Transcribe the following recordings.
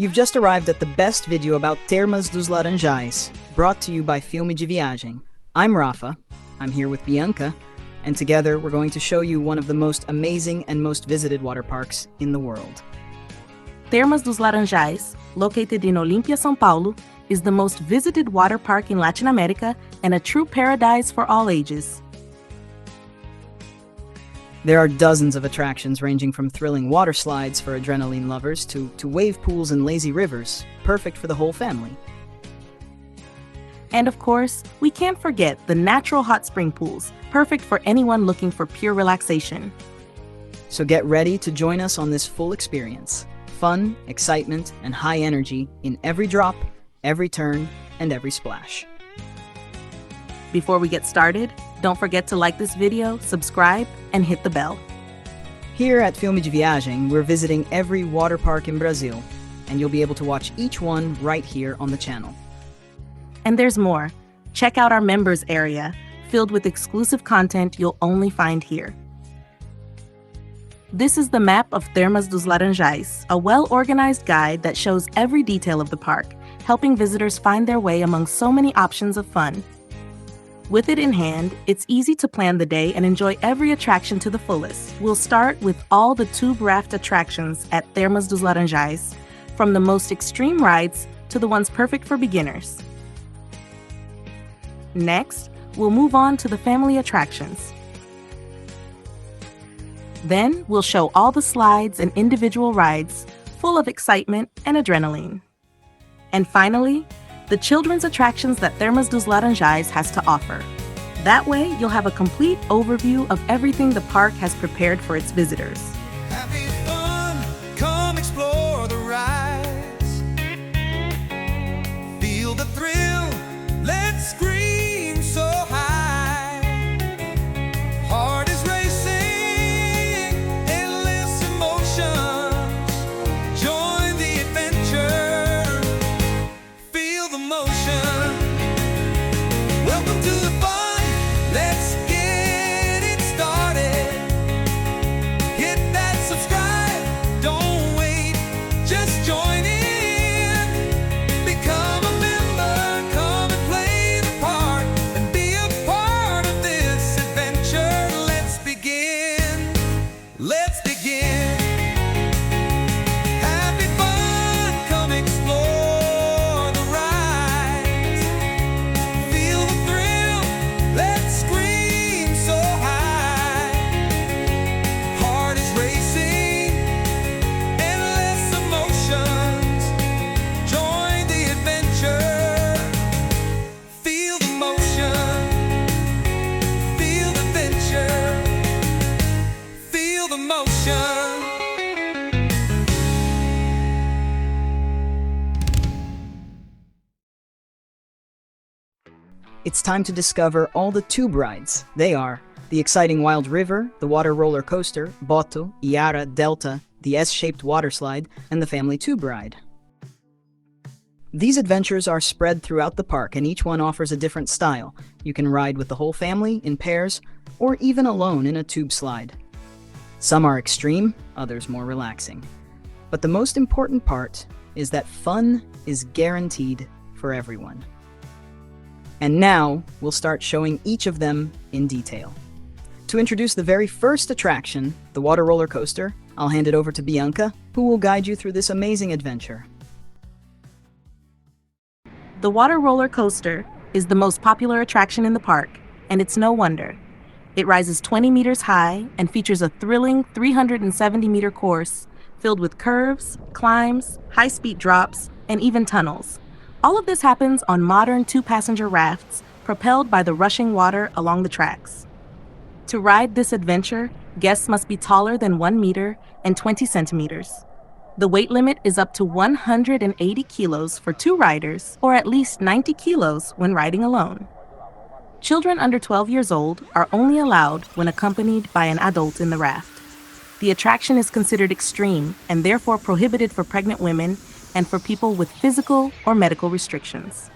You've just arrived at the best video about Thermas dos Laranjais, brought to you by Filme de Viagem. I'm Rafa, I'm here with Bianca, and together we're going to show you one of the most amazing and most visited water parks in the world. Thermas dos Laranjais, located in Olímpia, São Paulo, is the most visited water park in Latin America and a true paradise for all ages. There are dozens of attractions ranging from thrilling water slides for adrenaline lovers to wave pools and lazy rivers, perfect for the whole family. And of course, we can't forget the natural hot spring pools, perfect for anyone looking for pure relaxation. So get ready to join us on this full experience. Fun, excitement, and high energy in every drop, every turn, and every splash. Before we get started, don't forget to like this video, subscribe, and hit the bell. Here at Filme de Viagem, we're visiting every water park in Brazil, and you'll be able to watch each one right here on the channel. And there's more. Check out our members area, filled with exclusive content you'll only find here. This is the map of Thermas dos Laranjais, a well-organized guide that shows every detail of the park, helping visitors find their way among so many options of fun. With it in hand, it's easy to plan the day and enjoy every attraction to the fullest. We'll start with all the tube raft attractions at Thermas dos Laranjais, from the most extreme rides to the ones perfect for beginners. Next, we'll move on to the family attractions. Then, we'll show all the slides and individual rides, full of excitement and adrenaline. And finally, the children's attractions that Thermas dos Laranjais has to offer. That way, you'll have a complete overview of everything the park has prepared for its visitors. Having fun, come explore the rides. Feel the thrill, let's scream so high. Heart is racing, endless emotions. Join the adventure, feel the motion. Welcome to the fun, let's get it started. Hit that subscribe, don't wait, just join in. Become a member, come and play the part, and be a part of this adventure. Let's begin, let's begin. Happy fun, come explore the rides. Feel the thrill, let's scream so high. Heart is racing, endless emotions. Join the adventure, feel the motion. Feel the adventure, feel the motion. It's time to discover all the tube rides. They are the exciting Wild River, the water roller coaster, Boto, Iara, Delta, the S-shaped water slide, and the family tube ride. These adventures are spread throughout the park, and each one offers a different style. You can ride with the whole family, in pairs, or even alone in a tube slide. Some are extreme, others more relaxing. But the most important part is that fun is guaranteed for everyone. And now, we'll start showing each of them in detail. To introduce the very first attraction, the water roller coaster, I'll hand it over to Bianca, who will guide you through this amazing adventure. The water roller coaster is the most popular attraction in the park, and it's no wonder. It rises 20 meters high and features a thrilling 370-meter course filled with curves, climbs, high-speed drops, and even tunnels. All of this happens on modern two-passenger rafts propelled by the rushing water along the tracks. To ride this adventure, guests must be taller than 1 meter and 20 centimeters. The weight limit is up to 180 kilos for 2 riders, or at least 90 kilos when riding alone. Children under 12 years old are only allowed when accompanied by an adult in the raft. The attraction is considered extreme and therefore prohibited for pregnant women and for people with physical or medical restrictions.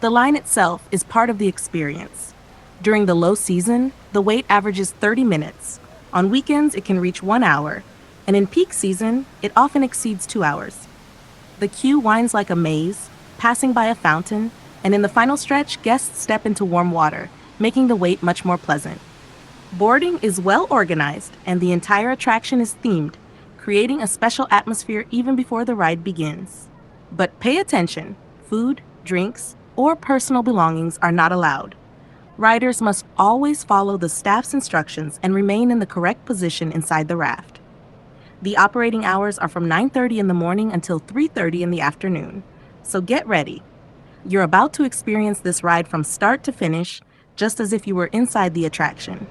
The line itself is part of the experience. During the low season, the wait averages 30 minutes. On weekends, it can reach 1 hour, and in peak season, it often exceeds 2 hours. The queue winds like a maze, passing by a fountain, and in the final stretch, guests step into warm water, making the wait much more pleasant. Boarding is well organized, and the entire attraction is themed, creating a special atmosphere even before the ride begins. But pay attention, food, drinks, or personal belongings are not allowed. Riders must always follow the staff's instructions and remain in the correct position inside the raft. The operating hours are from 9:30 in the morning until 3:30 in the afternoon. So get ready. You're about to experience this ride from start to finish, just as if you were inside the attraction.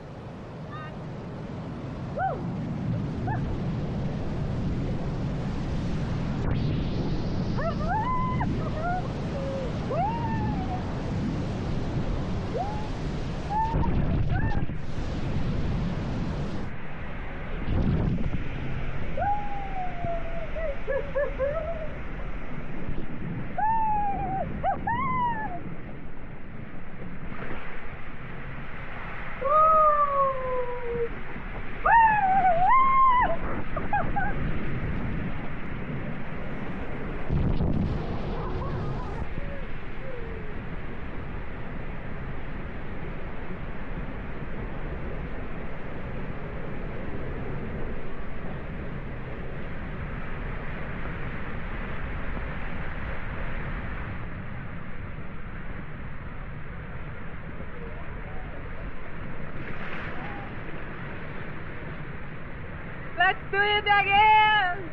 Let's do it again!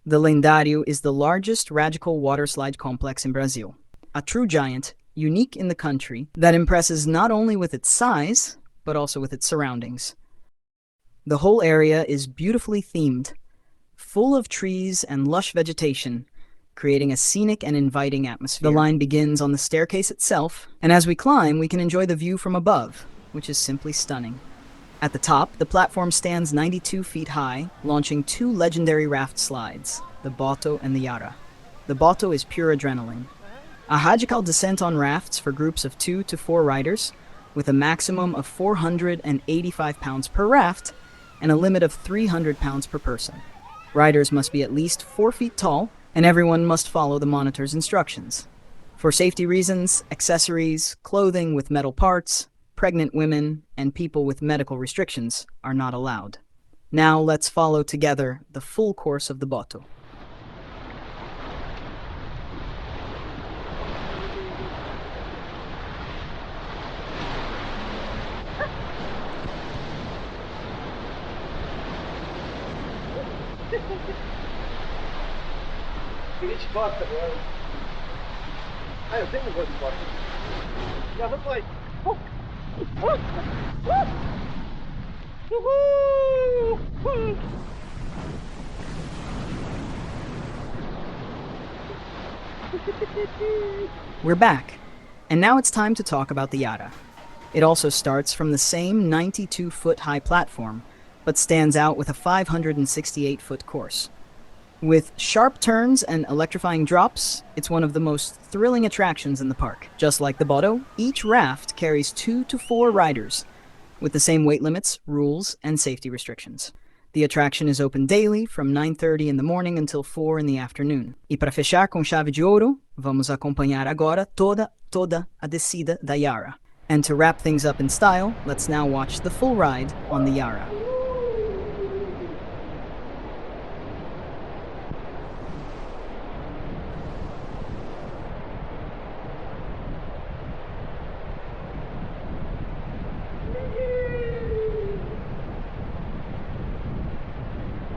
The Lendário is the largest radical waterslide complex in Brazil. A true giant, unique in the country, that impresses not only with its size, but also with its surroundings. The whole area is beautifully themed, full of trees and lush vegetation, creating a scenic and inviting atmosphere. The line begins on the staircase itself, and as we climb, we can enjoy the view from above, which is simply stunning. At the top, the platform stands 92 feet high, launching two legendary raft slides, the Boto and the Yara. The Boto is pure adrenaline. A radical descent on rafts for groups of 2 to 4 riders, with a maximum of 485 pounds per raft, and a limit of 300 pounds per person. Riders must be at least 4 feet tall, and everyone must follow the monitor's instructions. For safety reasons, accessories, clothing with metal parts, pregnant women, and people with medical restrictions are not allowed. Now let's follow together the full course of the Boto. Seguinte bota agora. Ah, eu tenho um negócio de bota. Já vamos lá. Uhul! We're back, and now it's time to talk about the Yara. It also starts from the same 92-foot high platform, but stands out with a 568-foot course. With sharp turns and electrifying drops, it's one of the most thrilling attractions in the park. Just like the Boto, each raft carries 2 to 4 riders, with the same weight limits, rules, and safety restrictions. The attraction is open daily from 9:30 in the morning until 4 in the afternoon. E para fechar com chave de ouro, vamos acompanhar agora toda a descida da Yara. And to wrap things up in style, let's now watch the full ride on the Yara.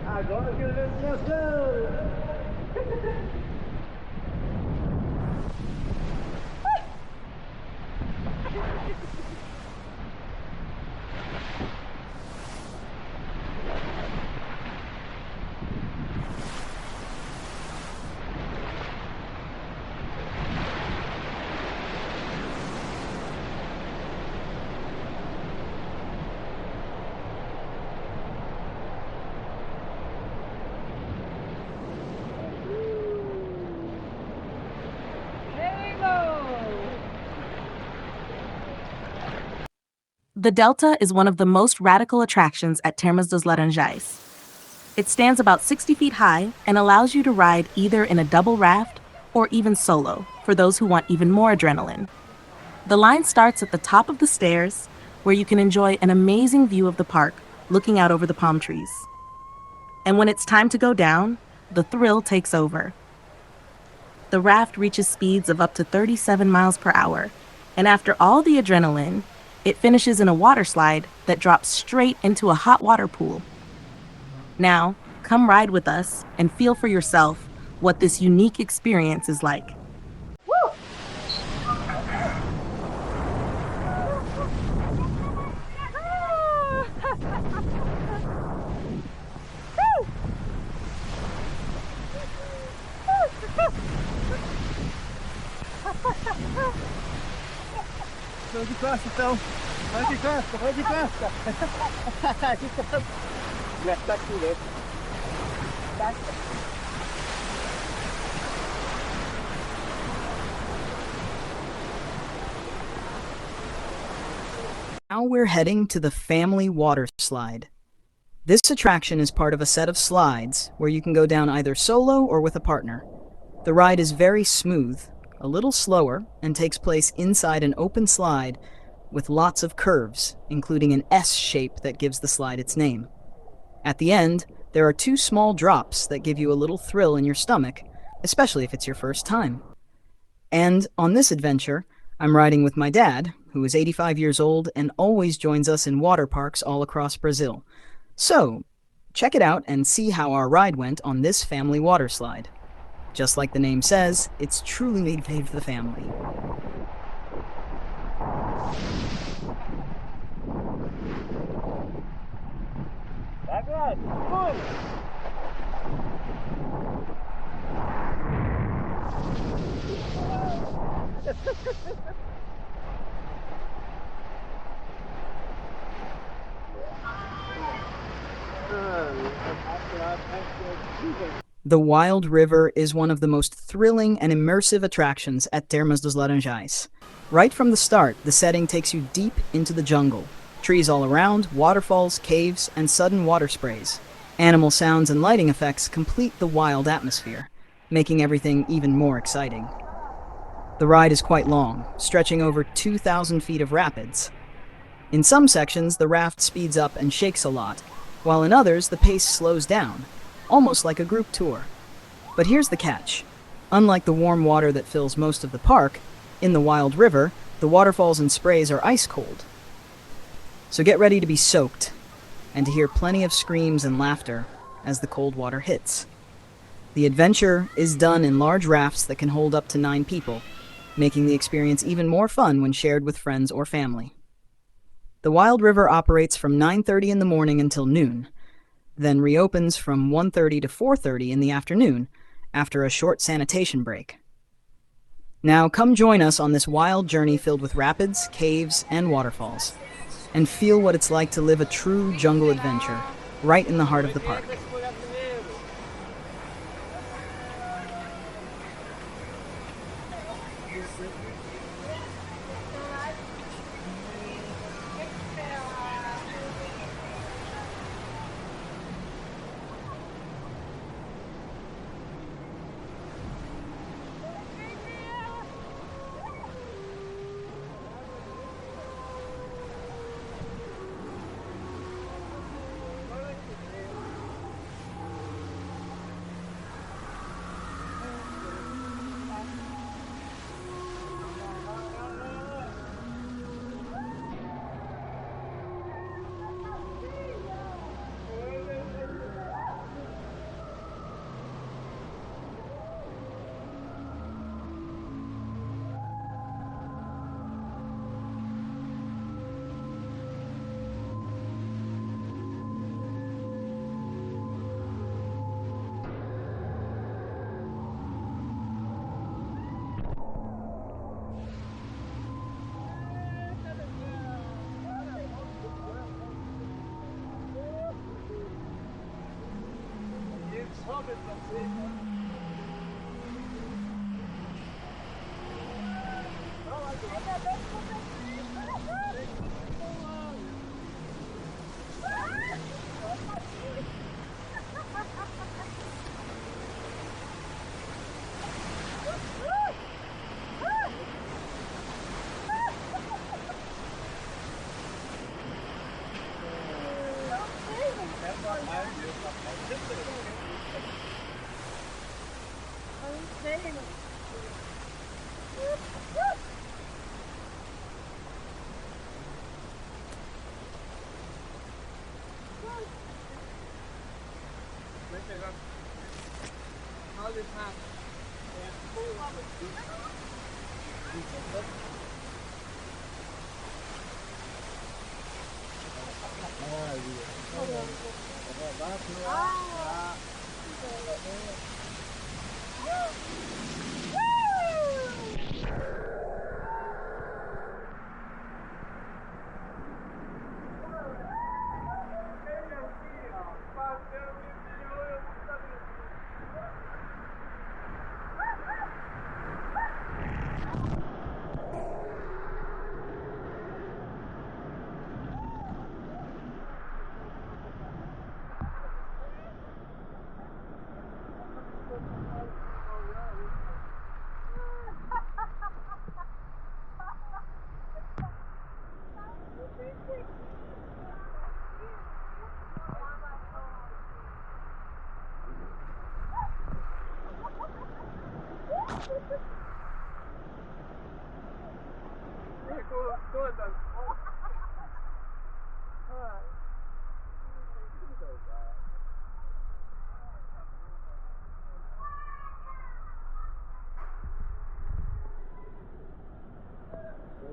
Agora que eu vejo emoção! The Delta is one of the most radical attractions at Thermas dos Laranjais. It stands about 60 feet high and allows you to ride either in a double raft or even solo for those who want even more adrenaline. The line starts at the top of the stairs, where you can enjoy an amazing view of the park looking out over the palm trees. And when it's time to go down, the thrill takes over. The raft reaches speeds of up to 37 miles per hour, and after all the adrenaline, it finishes in a water slide that drops straight into a hot water pool. Now, come ride with us and feel for yourself what this unique experience is like. Vai de costa então. Vai de costa, vai de costa. De costa. Tá aqui, né? Now we're heading to the family water slide. This attraction is part of a set of slides where you can go down either solo or with a partner. The ride is very smooth, a little slower, and takes place inside an open slide with lots of curves, including an S shape that gives the slide its name. At the end, there are 2 small drops that give you a little thrill in your stomach, especially if it's your first time. And on this adventure, I'm riding with my dad, who is 85 years old and always joins us in water parks all across Brazil. So, check it out and see how our ride went on this family water slide. Just like the name says, it's truly made for the family. The Wild River is one of the most thrilling and immersive attractions at Thermas dos Laranjais. Right from the start, the setting takes you deep into the jungle. Trees all around, waterfalls, caves, and sudden water sprays. Animal sounds and lighting effects complete the wild atmosphere, making everything even more exciting. The ride is quite long, stretching over 2,000 feet of rapids. In some sections, the raft speeds up and shakes a lot, while in others, the pace slows down, almost like a group tour. But here's the catch. Unlike the warm water that fills most of the park, in the Wild River, the waterfalls and sprays are ice cold. So get ready to be soaked, and to hear plenty of screams and laughter as the cold water hits. The adventure is done in large rafts that can hold up to 9 people, making the experience even more fun when shared with friends or family. The Wild River operates from 9:30 in the morning until noon, then reopens from 1:30 to 4:30 in the afternoon after a short sanitation break. Now come join us on this wild journey filled with rapids, caves, and waterfalls, and feel what it's like to live a true jungle adventure right in the heart of the park.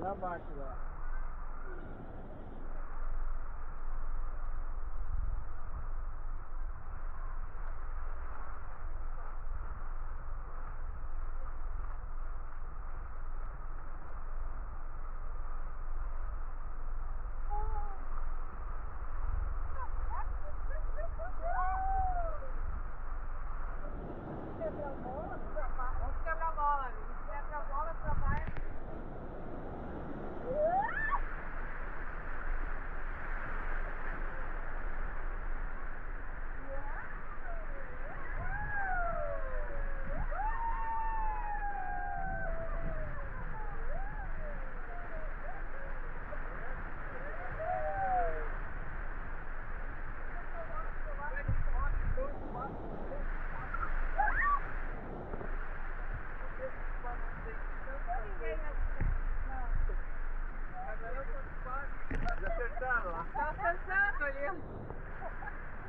Lá abaixo lá. Vamos quebrar a bola, amigo. Quebra a bola, trabalha. Já acertaram lá. Tá acertando ali.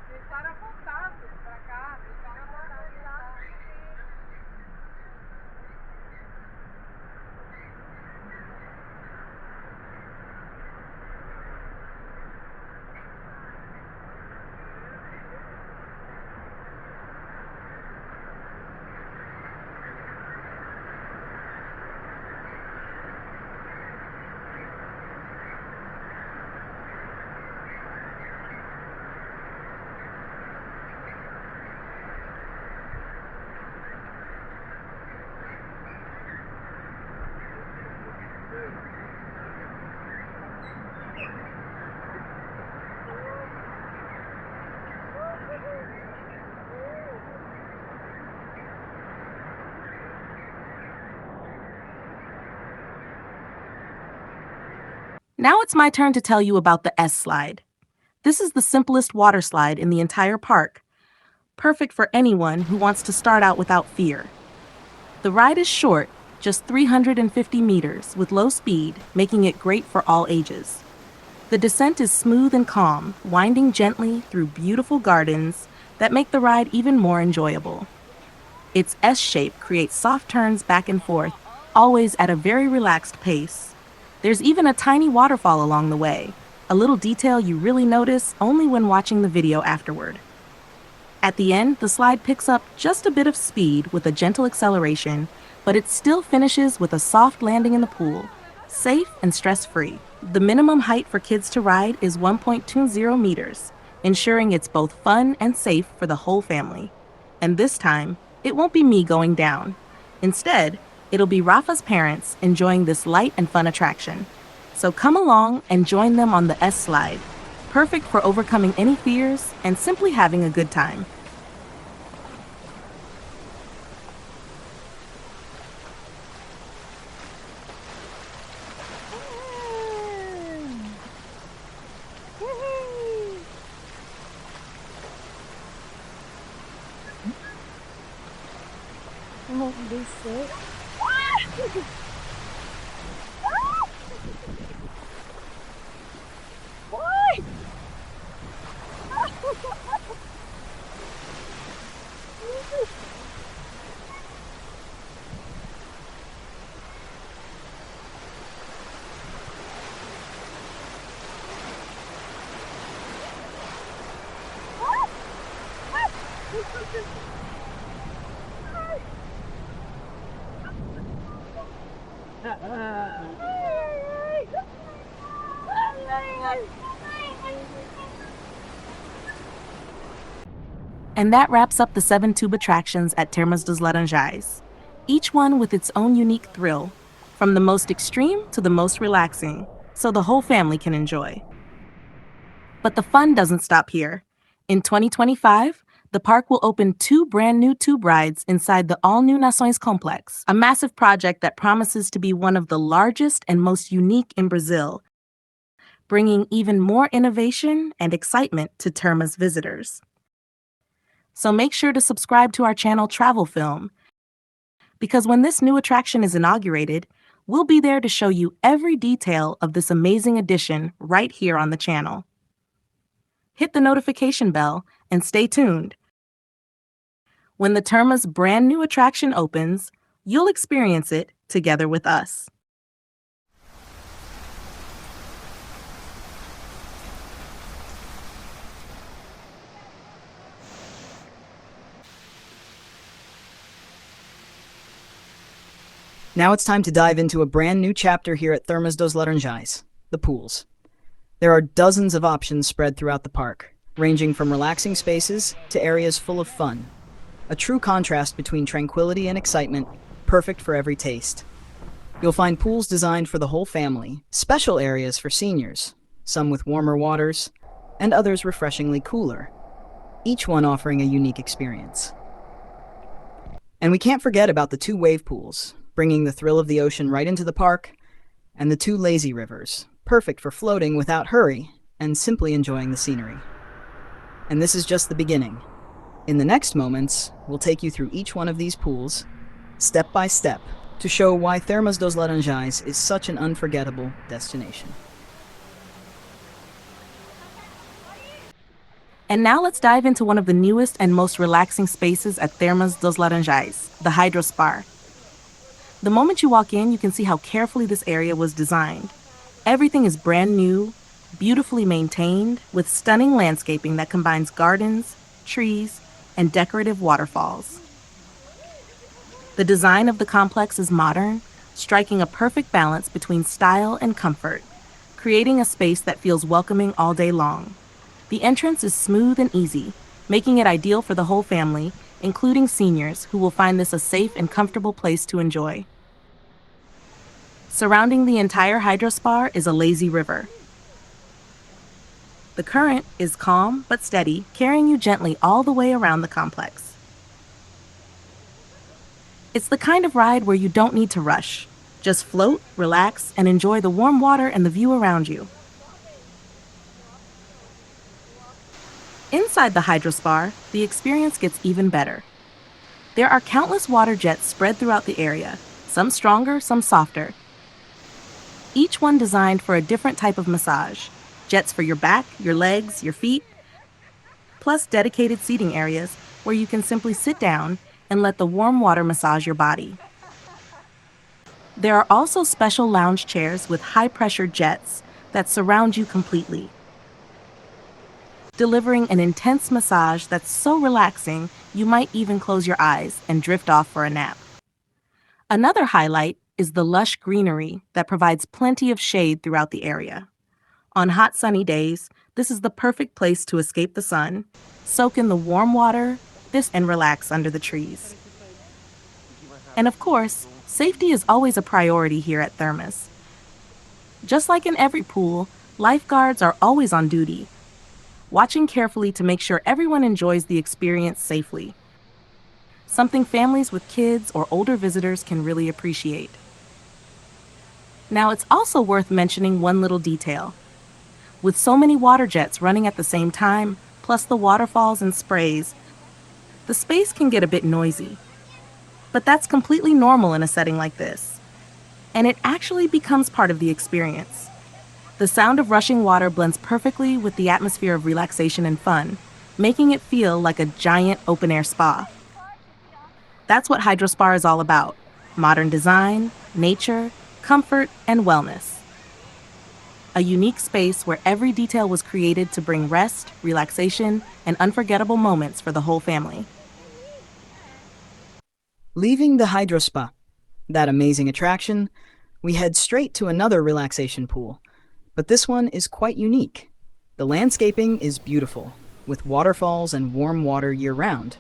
Deixaram apontado pra cá, deixaram apontado lá. Now it's my turn to tell you about the S slide. This is the simplest water slide in the entire park, perfect for anyone who wants to start out without fear. The ride is short, just 350 meters, with low speed, making it great for all ages. The descent is smooth and calm, winding gently through beautiful gardens that make the ride even more enjoyable. Its S shape creates soft turns back and forth, always at a very relaxed pace. There's even a tiny waterfall along the way, a little detail you really notice only when watching the video afterward. At the end, the slide picks up just a bit of speed with a gentle acceleration, but it still finishes with a soft landing in the pool, safe and stress-free. The minimum height for kids to ride is 1.20 meters, ensuring it's both fun and safe for the whole family. And this time, it won't be me going down. Instead, it'll be Rafa's parents enjoying this light and fun attraction. So come along and join them on the S slide, perfect for overcoming any fears and simply having a good time. descer. And that wraps up the 7 tube attractions at Thermas dos Laranjais, each one with its own unique thrill, from the most extreme to the most relaxing, so the whole family can enjoy. But the fun doesn't stop here. In 2025, the park will open 2 brand new tube rides inside the all-new Nações complex, a massive project that promises to be one of the largest and most unique in Brazil, bringing even more innovation and excitement to Termas visitors. So make sure to subscribe to our channel Travel Film, because when this new attraction is inaugurated, we'll be there to show you every detail of this amazing addition right here on the channel. Hit the notification bell and stay tuned. When the Termas brand new attraction opens, you'll experience it together with us. Now it's time to dive into a brand new chapter here at Thermas dos Laranjais, the pools. There are dozens of options spread throughout the park, ranging from relaxing spaces to areas full of fun. A true contrast between tranquility and excitement, perfect for every taste. You'll find pools designed for the whole family, special areas for seniors, some with warmer waters, and others refreshingly cooler, each one offering a unique experience. And we can't forget about the 2 wave pools, bringing the thrill of the ocean right into the park, and the 2 lazy rivers, perfect for floating without hurry and simply enjoying the scenery. And this is just the beginning. In the next moments, we'll take you through each one of these pools, step by step, to show why Thermas dos Laranjais is such an unforgettable destination. And now let's dive into one of the newest and most relaxing spaces at Thermas dos Laranjais, the Hydro Spa. The moment you walk in, you can see how carefully this area was designed. Everything is brand new, beautifully maintained, with stunning landscaping that combines gardens, trees, and decorative waterfalls. The design of the complex is modern, striking a perfect balance between style and comfort, creating a space that feels welcoming all day long. The entrance is smooth and easy, making it ideal for the whole family, including seniors who will find this a safe and comfortable place to enjoy. Surrounding the entire hydro spa is a lazy river. The current is calm but steady, carrying you gently all the way around the complex. It's the kind of ride where you don't need to rush. Just float, relax, and enjoy the warm water and the view around you. Inside the hydro spa, the experience gets even better. There are countless water jets spread throughout the area, some stronger, some softer. Each one designed for a different type of massage. Jets for your back, your legs, your feet, plus dedicated seating areas where you can simply sit down and let the warm water massage your body. There are also special lounge chairs with high-pressure jets that surround you completely, delivering an intense massage that's so relaxing you might even close your eyes and drift off for a nap. Another highlight is the lush greenery that provides plenty of shade throughout the area. On hot sunny days, this is the perfect place to escape the sun, soak in the warm water, and relax under the trees. And of course, safety is always a priority here at Thermas. Just like in every pool, lifeguards are always on duty, watching carefully to make sure everyone enjoys the experience safely, something families with kids or older visitors can really appreciate. Now, it's also worth mentioning one little detail. With so many water jets running at the same time, plus the waterfalls and sprays, the space can get a bit noisy. But that's completely normal in a setting like this. And it actually becomes part of the experience. The sound of rushing water blends perfectly with the atmosphere of relaxation and fun, making it feel like a giant open-air spa. That's what HydroSpa is all about: modern design, nature, comfort, and wellness. A unique space where every detail was created to bring rest, relaxation, and unforgettable moments for the whole family. Leaving the Hydro Spa, that amazing attraction, we head straight to another relaxation pool. But this one is quite unique. The landscaping is beautiful, with waterfalls and warm water year-round.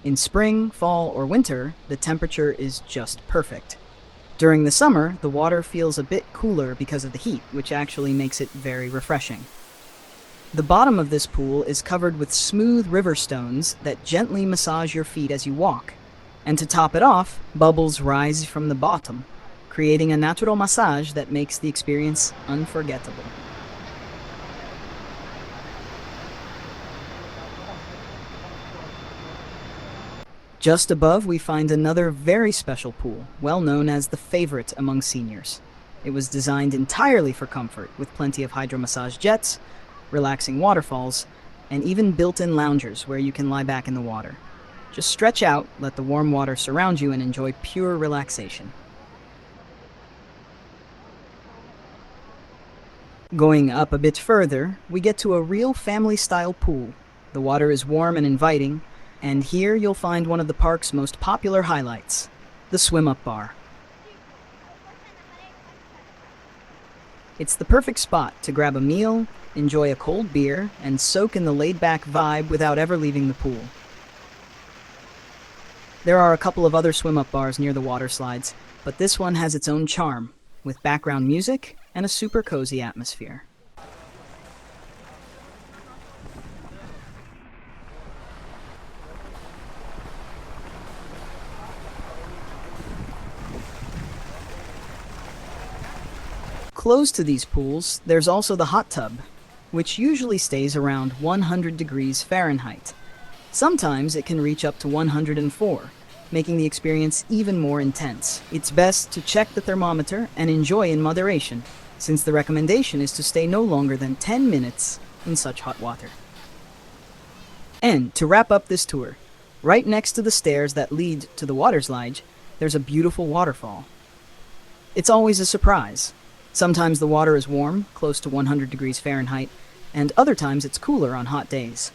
In spring, fall, or winter, the temperature is just perfect. During the summer, the water feels a bit cooler because of the heat, which actually makes it very refreshing. The bottom of this pool is covered with smooth river stones that gently massage your feet as you walk. And to top it off, bubbles rise from the bottom, creating a natural massage that makes the experience unforgettable. Just above, we find another very special pool, well known as the favorite among seniors. It was designed entirely for comfort, with plenty of hydromassage jets, relaxing waterfalls, and even built-in loungers where you can lie back in the water. Just stretch out, let the warm water surround you, and enjoy pure relaxation. Going up a bit further, we get to a real family-style pool. The water is warm and inviting, and here you'll find one of the park's most popular highlights, the swim-up bar. It's the perfect spot to grab a meal, enjoy a cold beer, and soak in the laid-back vibe without ever leaving the pool. There are a couple of other swim-up bars near the water slides, but this one has its own charm, with background music and a super cozy atmosphere. Close to these pools, there's also the hot tub, which usually stays around 100 degrees Fahrenheit. Sometimes it can reach up to 104, making the experience even more intense. It's best to check the thermometer and enjoy in moderation, since the recommendation is to stay no longer than 10 minutes in such hot water. And to wrap up this tour, right next to the stairs that lead to the water slide, there's a beautiful waterfall. It's always a surprise. Sometimes the water is warm, close to 100 degrees Fahrenheit, and other times it's cooler on hot days.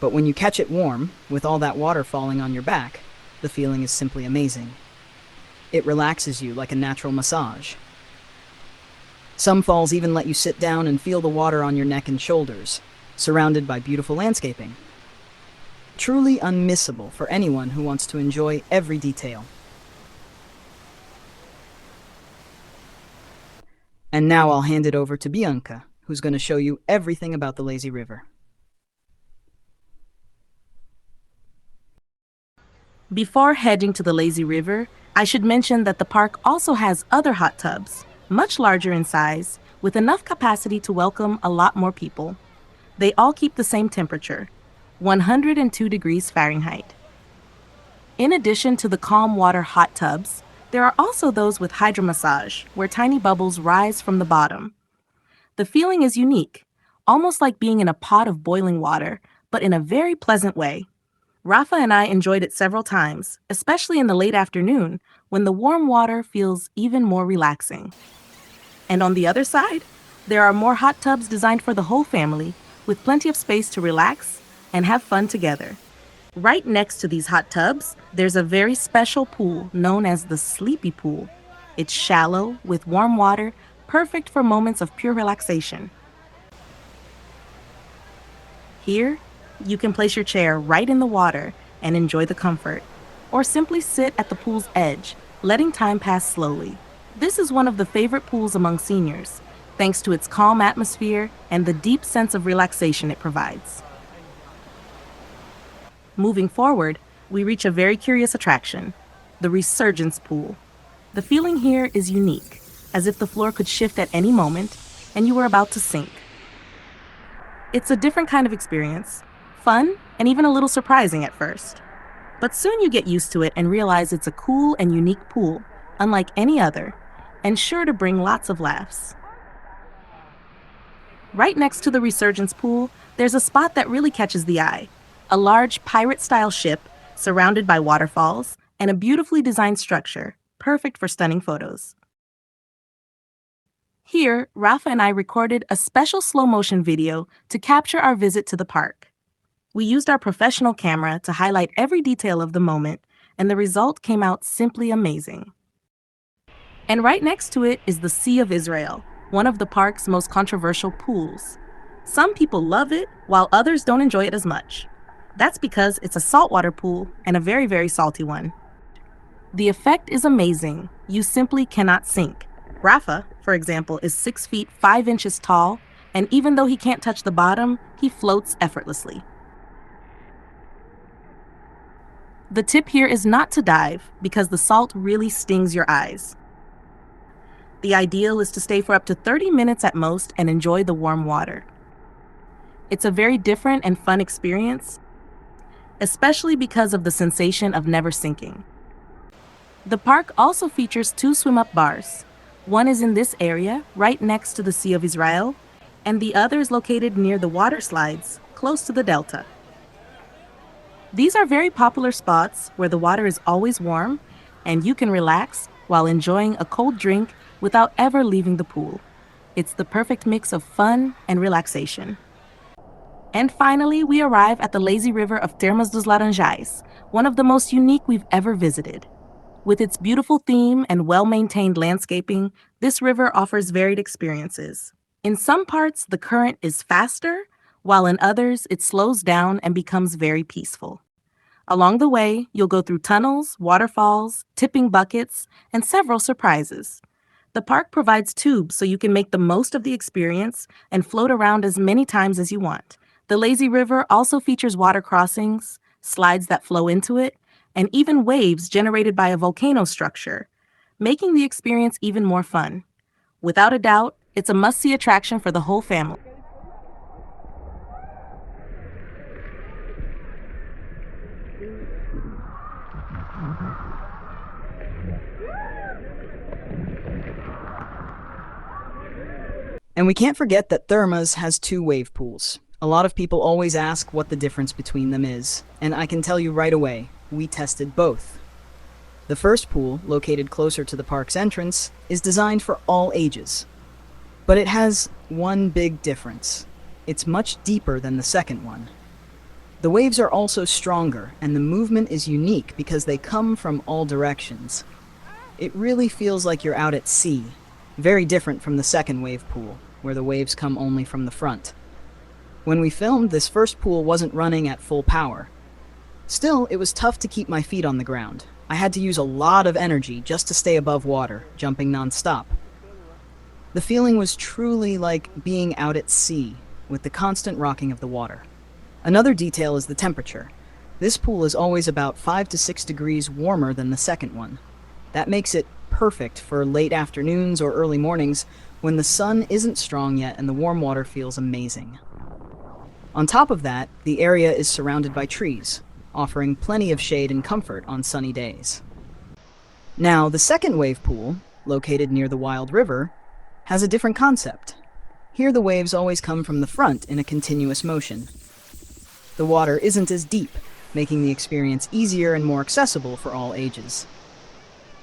But when you catch it warm, with all that water falling on your back, the feeling is simply amazing. It relaxes you like a natural massage. Some falls even let you sit down and feel the water on your neck and shoulders, surrounded by beautiful landscaping. Truly unmissable for anyone who wants to enjoy every detail. And now I'll hand it over to Bianca, who's going to show you everything about the lazy river. Before heading to the lazy river, I should mention that the park also has other hot tubs, much larger in size, with enough capacity to welcome a lot more people. They all keep the same temperature, 102 degrees Fahrenheit. In addition to the calm water hot tubs, there are also those with hydromassage, where tiny bubbles rise from the bottom. The feeling is unique, almost like being in a pot of boiling water, but in a very pleasant way. Rafa and I enjoyed it several times, especially in the late afternoon, when the warm water feels even more relaxing. And on the other side, there are more hot tubs designed for the whole family, with plenty of space to relax and have fun together. Right next to these hot tubs, there's a very special pool known as the Sleepy Pool. It's shallow, with warm water, perfect for moments of pure relaxation. Here, you can place your chair right in the water and enjoy the comfort, or simply sit at the pool's edge, letting time pass slowly. This is one of the favorite pools among seniors, thanks to its calm atmosphere and the deep sense of relaxation it provides. Moving forward, we reach a very curious attraction, the Resurgence Pool. The feeling here is unique, as if the floor could shift at any moment and you were about to sink. It's a different kind of experience, fun and even a little surprising at first. But soon you get used to it and realize it's a cool and unique pool, unlike any other, and sure to bring lots of laughs. Right next to the Resurgence pool, there's a spot that really catches the eye. A large pirate-style ship surrounded by waterfalls and a beautifully designed structure, perfect for stunning photos. Here, Rafa and I recorded a special slow-motion video to capture our visit to the park. We used our professional camera to highlight every detail of the moment, and the result came out simply amazing. And right next to it is the Sea of Israel, one of the park's most controversial pools. Some people love it, while others don't enjoy it as much. That's because it's a saltwater pool, and a very, very salty one. The effect is amazing. You simply cannot sink. Rafa, for example, is 6 feet 5 inches tall, and even though he can't touch the bottom, he floats effortlessly. The tip here is not to dive, because the salt really stings your eyes. The ideal is to stay for up to 30 minutes at most and enjoy the warm water. It's a very different and fun experience, especially because of the sensation of never sinking. The park also features 2 swim-up bars. One is in this area, right next to the Sea of Israel, and the other is located near the water slides, close to the delta. These are very popular spots where the water is always warm, and you can relax while enjoying a cold drink without ever leaving the pool. It's the perfect mix of fun and relaxation. And finally, we arrive at the lazy river of Thermas dos Laranjais, one of the most unique we've ever visited. With its beautiful theme and well-maintained landscaping, this river offers varied experiences. In some parts, the current is faster, while in others, it slows down and becomes very peaceful. Along the way, you'll go through tunnels, waterfalls, tipping buckets, and several surprises. The park provides tubes so you can make the most of the experience and float around as many times as you want. The lazy river also features water crossings, slides that flow into it, and even waves generated by a volcano structure, making the experience even more fun. Without a doubt, it's a must-see attraction for the whole family. And we can't forget that Thermas has 2 wave pools. A lot of people always ask what the difference between them is, and I can tell you right away, we tested both. The first pool, located closer to the park's entrance, is designed for all ages. But it has one big difference. It's much deeper than the second one. The waves are also stronger, and the movement is unique because they come from all directions. It really feels like you're out at sea, very different from the second wave pool, where the waves come only from the front. When we filmed, this first pool wasn't running at full power. Still, it was tough to keep my feet on the ground. I had to use a lot of energy just to stay above water, jumping non-stop. The feeling was truly like being out at sea, with the constant rocking of the water. Another detail is the temperature. This pool is always about 5 to 6 degrees warmer than the second one. That makes it perfect for late afternoons or early mornings when the sun isn't strong yet and the warm water feels amazing. On top of that, the area is surrounded by trees, offering plenty of shade and comfort on sunny days. Now, the second wave pool, located near the Wild River, has a different concept. Here the waves always come from the front in a continuous motion. The water isn't as deep, making the experience easier and more accessible for all ages.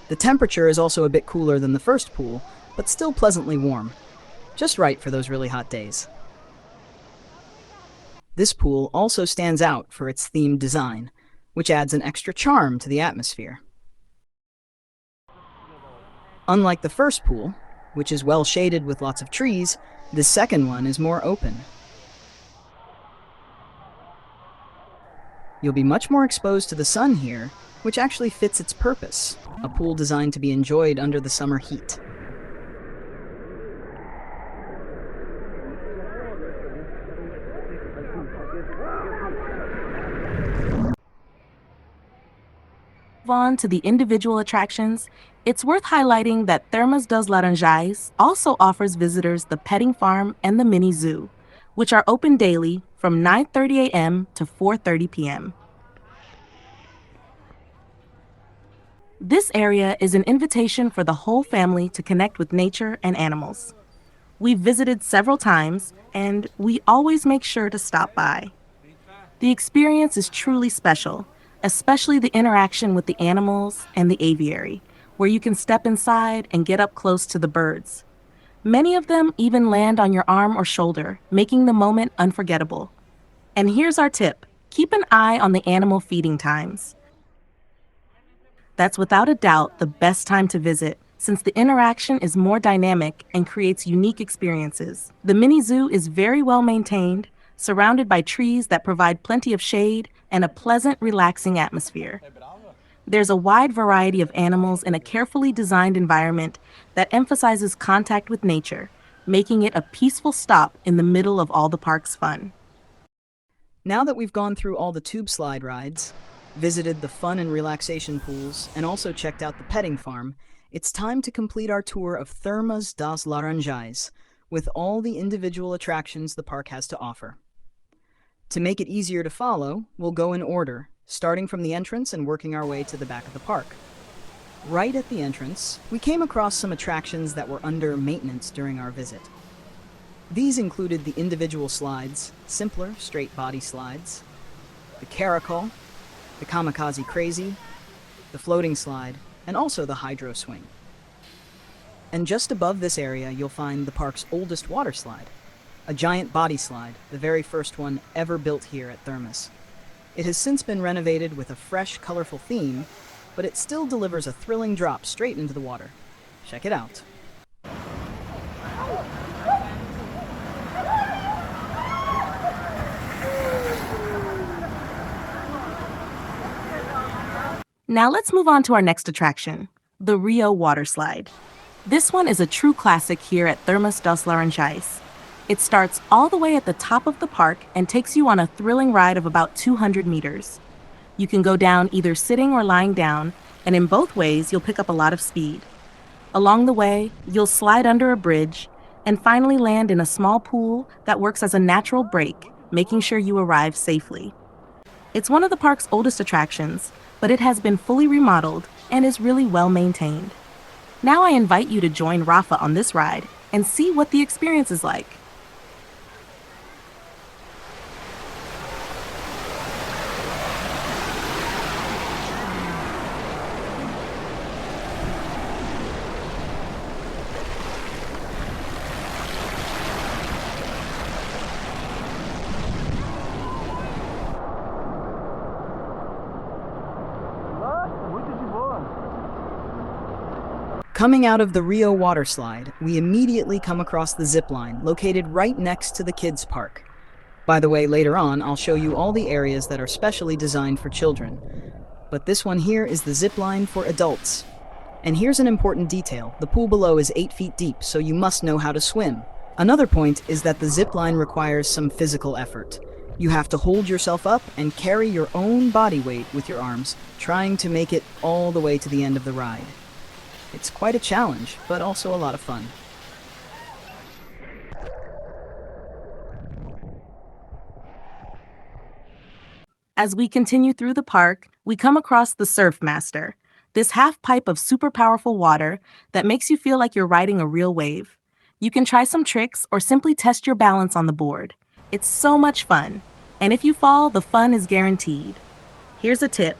The temperature is also a bit cooler than the first pool, but still pleasantly warm, just right for those really hot days. This pool also stands out for its themed design, which adds an extra charm to the atmosphere. Unlike the first pool, which is well shaded with lots of trees, this second one is more open. You'll be much more exposed to the sun here, which actually fits its purpose, a pool designed to be enjoyed under the summer heat. On to the individual attractions, it's worth highlighting that Thermas dos Laranjais also offers visitors the petting farm and the mini zoo, which are open daily from 9:30 a.m. to 4:30 p.m. This area is an invitation for the whole family to connect with nature and animals. We've visited several times, and we always make sure to stop by. The experience is truly special, especially the interaction with the animals and the aviary, where you can step inside and get up close to the birds. Many of them even land on your arm or shoulder, making the moment unforgettable. And here's our tip: keep an eye on the animal feeding times. That's without a doubt the best time to visit, since the interaction is more dynamic and creates unique experiences. The mini zoo is very well maintained, surrounded by trees that provide plenty of shade and a pleasant, relaxing atmosphere. There's a wide variety of animals in a carefully designed environment that emphasizes contact with nature, making it a peaceful stop in the middle of all the park's fun. Now that we've gone through all the tube slide rides, visited the fun and relaxation pools, and also checked out the petting farm, it's time to complete our tour of Thermas dos Laranjais, with all the individual attractions the park has to offer. To make it easier to follow, we'll go in order, starting from the entrance and working our way to the back of the park. Right at the entrance, we came across some attractions that were under maintenance during our visit. These included the individual slides, simpler, straight body slides, the caracol, the kamikaze crazy, the floating slide, and also the hydro swing. And just above this area, you'll find the park's oldest water slide, a giant body slide, the very first one ever built here at Thermas. It has since been renovated with a fresh, colorful theme, but it still delivers a thrilling drop straight into the water. Check it out. Now let's move on to our next attraction, the Rio Water Slide. This one is a true classic here at Thermas dos Laranjais. It starts all the way at the top of the park and takes you on a thrilling ride of about 200 meters. You can go down either sitting or lying down, and in both ways you'll pick up a lot of speed. Along the way, you'll slide under a bridge and finally land in a small pool that works as a natural break, making sure you arrive safely. It's one of the park's oldest attractions, but it has been fully remodeled and is really well maintained. Now I invite you to join Rafa on this ride and see what the experience is like. Coming out of the Rio water slide, we immediately come across the zip line, located right next to the kids' park. By the way, later on, I'll show you all the areas that are specially designed for children. But this one here is the zip line for adults. And here's an important detail. The pool below is 8 feet deep, so you must know how to swim. Another point is that the zip line requires some physical effort. You have to hold yourself up and carry your own body weight with your arms, trying to make it all the way to the end of the ride. It's quite a challenge, but also a lot of fun. As we continue through the park, we come across the Surf Master, this half pipe of super powerful water that makes you feel like you're riding a real wave. You can try some tricks or simply test your balance on the board. It's so much fun, and if you fall, the fun is guaranteed. Here's a tip: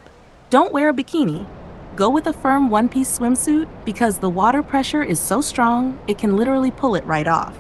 don't wear a bikini. Go with a firm one-piece swimsuit because the water pressure is so strong it can literally pull it right off.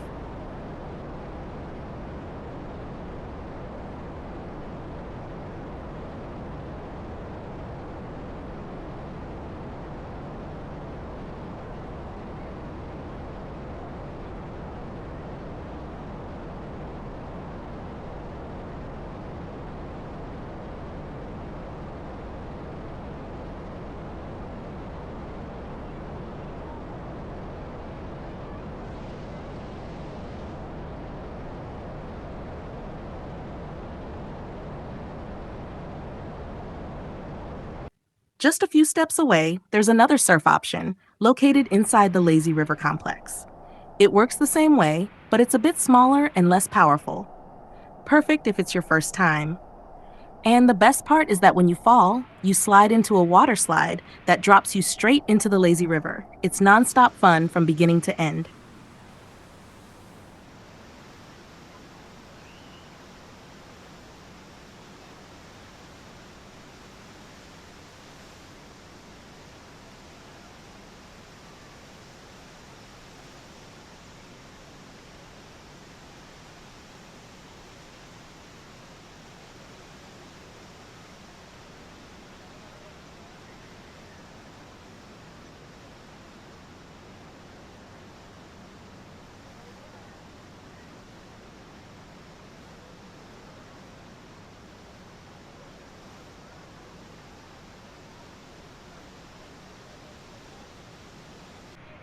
Just a few steps away, there's another surf option, located inside the Lazy River complex. It works the same way, but it's a bit smaller and less powerful. Perfect if it's your first time. And the best part is that when you fall, you slide into a water slide that drops you straight into the lazy river. It's nonstop fun from beginning to end.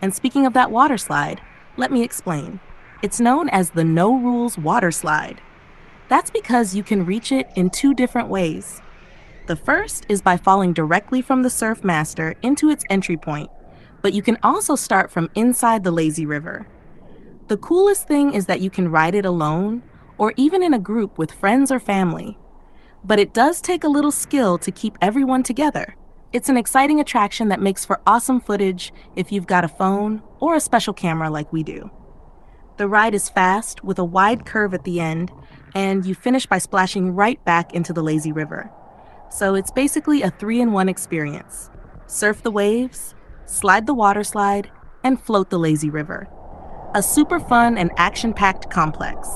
And speaking of that water slide, let me explain. It's known as the No Rules Water Slide. That's because you can reach it in two different ways. The first is by falling directly from the surf master into its entry point, but you can also start from inside the lazy river. The coolest thing is that you can ride it alone or even in a group with friends or family. But it does take a little skill to keep everyone together. It's an exciting attraction that makes for awesome footage if you've got a phone or a special camera like we do. The ride is fast with a wide curve at the end, and you finish by splashing right back into the lazy river. So it's basically a 3-in-1 experience. Surf the waves, slide the water slide, and float the lazy river. A super fun and action-packed complex.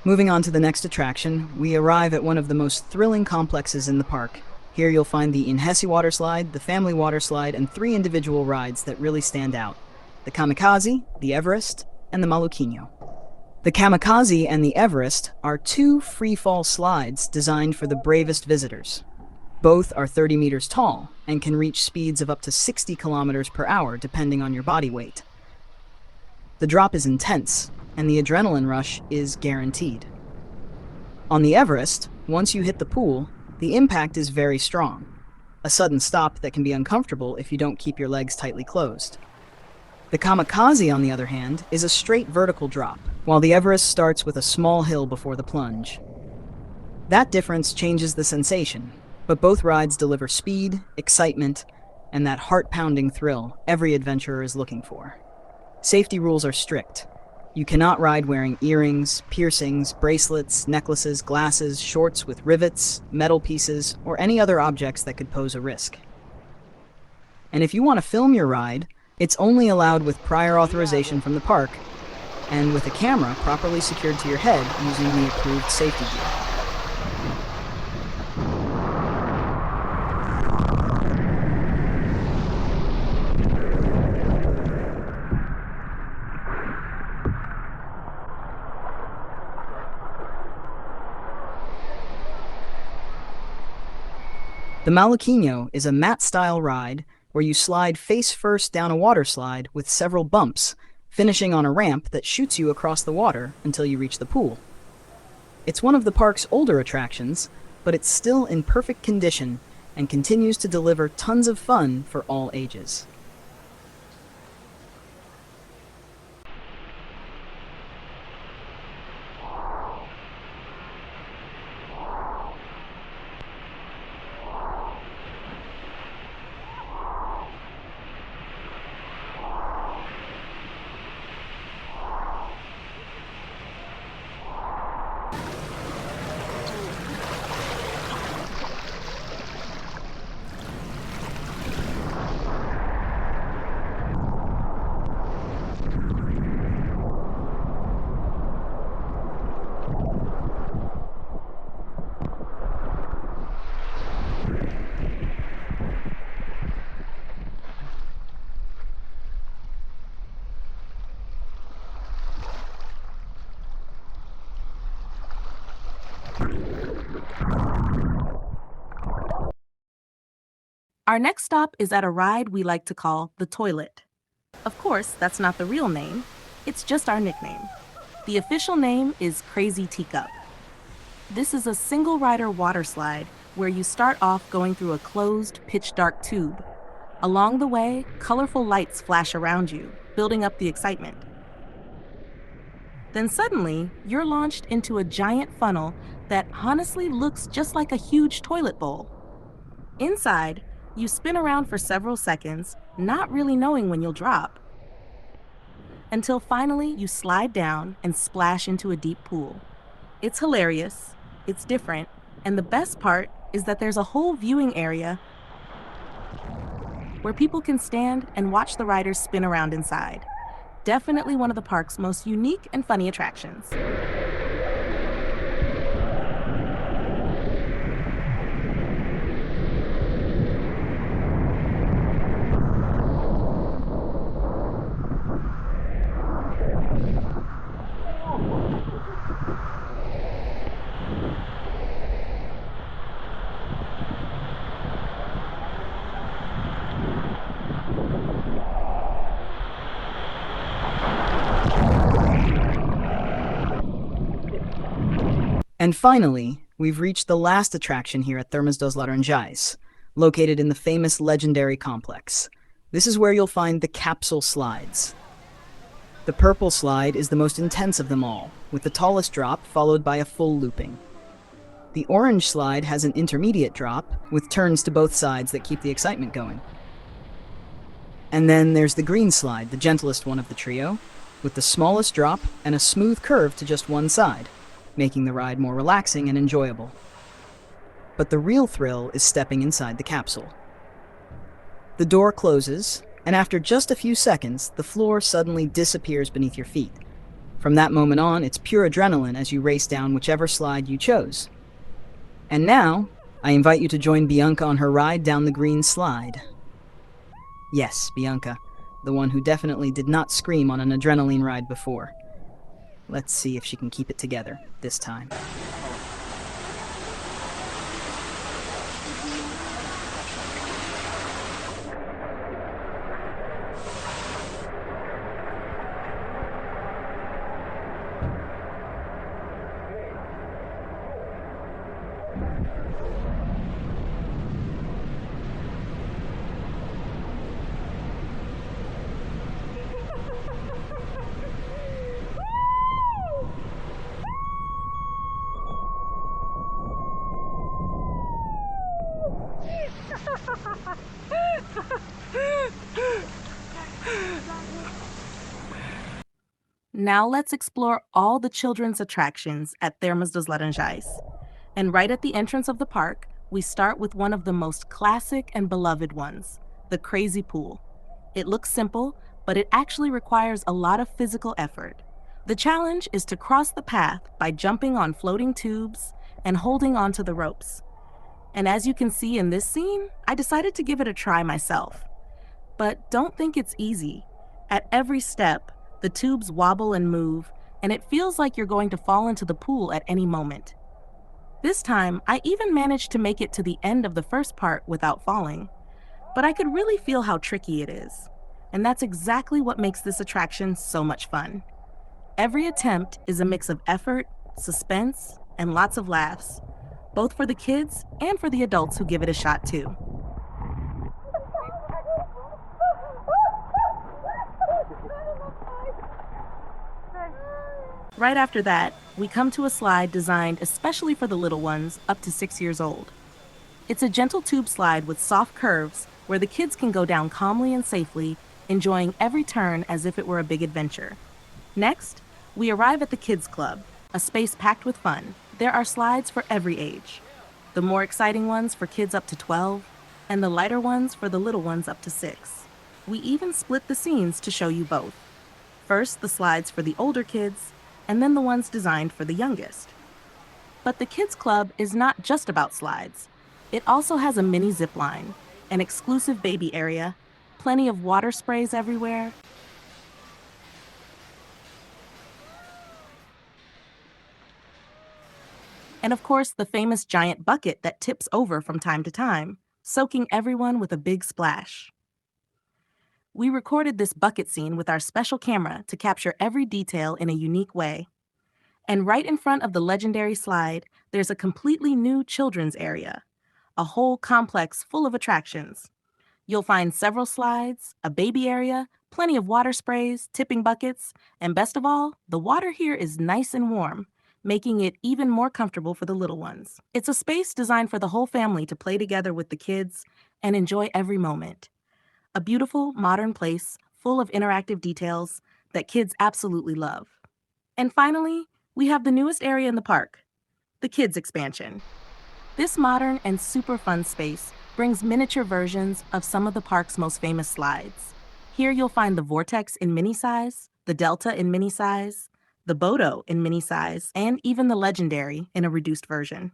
Moving on to the next attraction, we arrive at one of the most thrilling complexes in the park. Here you'll find the Inhesi water slide, the family water slide, and 3 individual rides that really stand out: the Kamikaze, the Everest, and the Maluquinho. The Kamikaze and the Everest are 2 free-fall slides designed for the bravest visitors. Both are 30 meters tall and can reach speeds of up to 60 kilometers per hour depending on your body weight. The drop is intense, and the adrenaline rush is guaranteed. On the Everest, once you hit the pool, the impact is very strong, a sudden stop that can be uncomfortable if you don't keep your legs tightly closed. The Kamikaze, on the other hand, is a straight vertical drop, while the Everest starts with a small hill before the plunge. That difference changes the sensation, but both rides deliver speed, excitement, and that heart-pounding thrill every adventurer is looking for. Safety rules are strict. You cannot ride wearing earrings, piercings, bracelets, necklaces, glasses, shorts with rivets, metal pieces, or any other objects that could pose a risk. And if you want to film your ride, it's only allowed with prior authorization from the park and with a camera properly secured to your head using the approved safety gear. The Maluquinho is a mat-style ride where you slide face-first down a water slide with several bumps, finishing on a ramp that shoots you across the water until you reach the pool. It's one of the park's older attractions, but it's still in perfect condition and continues to deliver tons of fun for all ages. Our next stop is at a ride we like to call the toilet. Of course, that's not the real name. It's just our nickname. The official name is Crazy Teacup. This is a single-rider water slide where you start off going through a closed, pitch-dark tube. Along the way, colorful lights flash around you, building up the excitement. Then suddenly, you're launched into a giant funnel that honestly looks just like a huge toilet bowl. Inside, you spin around for several seconds, not really knowing when you'll drop, until finally you slide down and splash into a deep pool. It's hilarious, it's different, and the best part is that there's a whole viewing area where people can stand and watch the riders spin around inside. Definitely one of the park's most unique and funny attractions. And finally, we've reached the last attraction here at Thermas dos Laranjais, located in the famous legendary complex. This is where you'll find the capsule slides. The purple slide is the most intense of them all, with the tallest drop followed by a full looping. The orange slide has an intermediate drop, with turns to both sides that keep the excitement going. And then there's the green slide, the gentlest one of the trio, with the smallest drop and a smooth curve to just one side, making the ride more relaxing and enjoyable. But the real thrill is stepping inside the capsule. The door closes, and after just a few seconds, the floor suddenly disappears beneath your feet. From that moment on, it's pure adrenaline as you race down whichever slide you chose. And now, I invite you to join Bianca on her ride down the green slide. Yes, Bianca, the one who definitely did not scream on an adrenaline ride before. Let's see if she can keep it together this time. Now let's explore all the children's attractions at Thermas dos Laranjais. And right at the entrance of the park, we start with one of the most classic and beloved ones, the Crazy Pool. It looks simple, but it actually requires a lot of physical effort. The challenge is to cross the path by jumping on floating tubes and holding onto the ropes. And as you can see in this scene, I decided to give it a try myself. But don't think it's easy. At every step, the tubes wobble and move, and it feels like you're going to fall into the pool at any moment. This time, I even managed to make it to the end of the first part without falling. But I could really feel how tricky it is. And that's exactly what makes this attraction so much fun. Every attempt is a mix of effort, suspense, and lots of laughs, both for the kids and for the adults who give it a shot too. Right after that, we come to a slide designed especially for the little ones up to 6 years old. It's a gentle tube slide with soft curves where the kids can go down calmly and safely, enjoying every turn as if it were a big adventure. Next, we arrive at the Kids Club, a space packed with fun. There are slides for every age. The more exciting ones for kids up to 12, and the lighter ones for the little ones up to 6. We even split the scenes to show you both. First, the slides for the older kids, and then the ones designed for the youngest. But the Kids Club is not just about slides. It also has a mini zip line, an exclusive baby area, plenty of water sprays everywhere, and of course the famous giant bucket that tips over from time to time, soaking everyone with a big splash. We recorded this bucket scene with our special camera to capture every detail in a unique way. And right in front of the legendary slide, there's a completely new children's area, a whole complex full of attractions. You'll find several slides, a baby area, plenty of water sprays, tipping buckets, and best of all, the water here is nice and warm, making it even more comfortable for the little ones. It's a space designed for the whole family to play together with the kids and enjoy every moment. A beautiful, modern place full of interactive details that kids absolutely love. And finally, we have the newest area in the park, the kids expansion. This modern and super fun space brings miniature versions of some of the park's most famous slides. Here you'll find the Vortex in mini size, the Delta in mini size, the Bodo in mini size, and even the Legendary in a reduced version.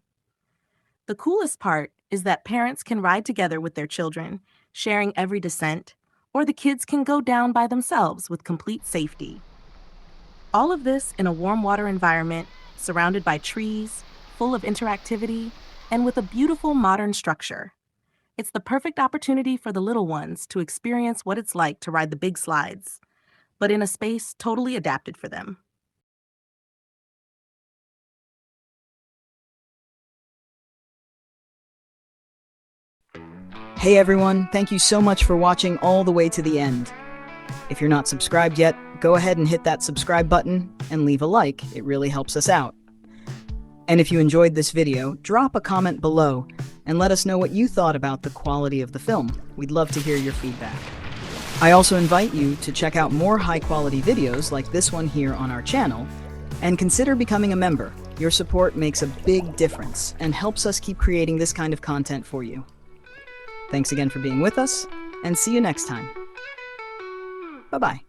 The coolest part is that parents can ride together with their children, sharing every descent, or the kids can go down by themselves with complete safety. All of this in a warm water environment, surrounded by trees, full of interactivity, and with a beautiful modern structure. It's the perfect opportunity for the little ones to experience what it's like to ride the big slides, but in a space totally adapted for them. Hey everyone, thank you so much for watching all the way to the end. If you're not subscribed yet, go ahead and hit that subscribe button and leave a like, it really helps us out. And if you enjoyed this video, drop a comment below and let us know what you thought about the quality of the film. We'd love to hear your feedback. I also invite you to check out more high-quality videos like this one here on our channel, and consider becoming a member. Your support makes a big difference and helps us keep creating this kind of content for you. Thanks again for being with us, and see you next time. Bye-bye.